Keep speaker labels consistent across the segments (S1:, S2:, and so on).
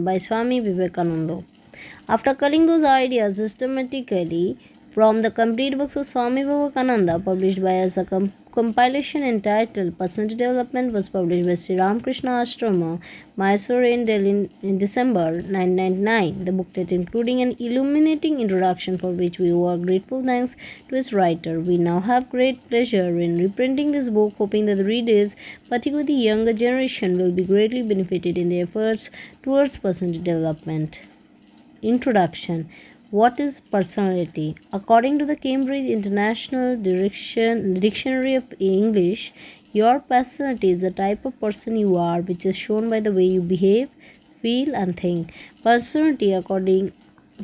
S1: by Swami Vivekananda. After culling those ideas systematically from the complete works of Swami Vivekananda, published by us, a compilation entitled Personality Development was published by Sri Ramakrishna Ashrama, Mysore in Delhi in December 1999. The booklet, including an illuminating introduction for which we owe grateful thanks to its writer. We now have great pleasure in reprinting this book, hoping that the readers, particularly the younger generation, will be greatly benefited in their efforts towards personality development. Introduction. What is personality? According to the Cambridge International Dictionary of English, your personality is the type of person you are, which is shown by the way you behave, feel, and think. Personality, according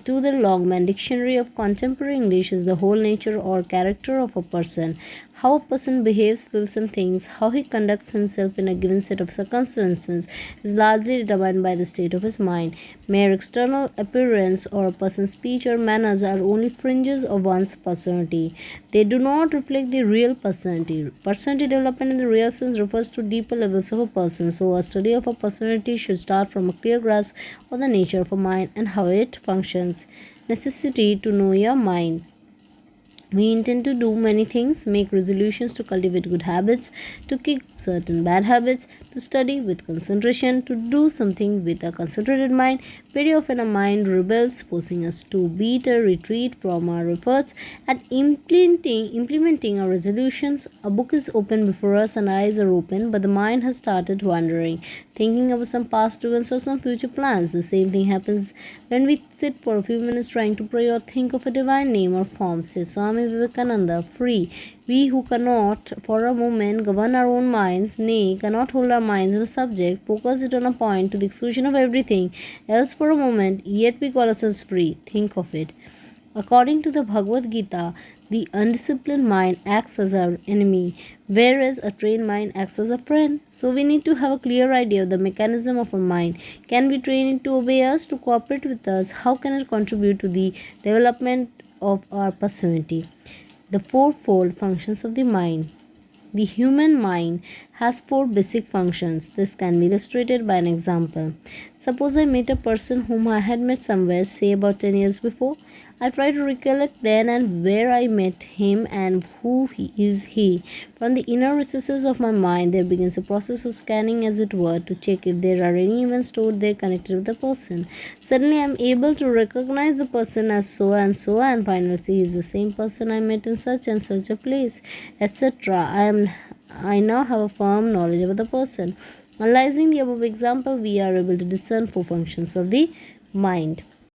S1: to the Longman Dictionary of Contemporary English, is the whole nature or character of a person. How a person behaves, feels, and thinks, how he conducts himself in a given set of circumstances, is largely determined by the state of his mind. Mere external appearance or a person's speech or manners are only fringes of one's personality. They do not reflect the real personality. Personality development in the real sense refers to deeper levels of a person. So, a study of a personality should start from a clear grasp of the nature of a mind and how it functions. Necessity to know your mind. We intend to do many things, make resolutions to cultivate good habits, to kick certain bad habits, to study with concentration, to do something with a concentrated mind. Very often a mind rebels, forcing us to beat or retreat from our efforts at implementing our resolutions. A book is open before us and eyes are open, but the mind has started wandering, thinking of some past events or some future plans. The same thing happens when we sit for a few minutes trying to pray or think of a divine name or form. Says Swami Vivekananda, free. We who cannot for a moment govern our own minds, nay, cannot hold our minds on a subject, focus it on a point to the exclusion of everything else for a moment, yet we call ourselves free. Think of it. According to the Bhagavad Gita, the undisciplined mind acts as our enemy, whereas a trained mind acts as a friend. So we need to have a clear idea of the mechanism of our mind. Can we train it to obey us, to cooperate with us? How can it contribute to the development of our personality? The fourfold functions of the mind. The human mind has four basic functions. This can be illustrated by an example. Suppose I meet a person whom I had met somewhere, say about 10 years before. I try to recollect then and where I met him and who is he. From the inner recesses of my mind, there begins a process of scanning, as it were, to check if there are any events stored there connected with the person. Suddenly I am able to recognize the person as so, and finally see he is the same person I met in such and such a place, etc. I now have a firm knowledge of the person. Analyzing the above example, we are able to discern four functions of the mind.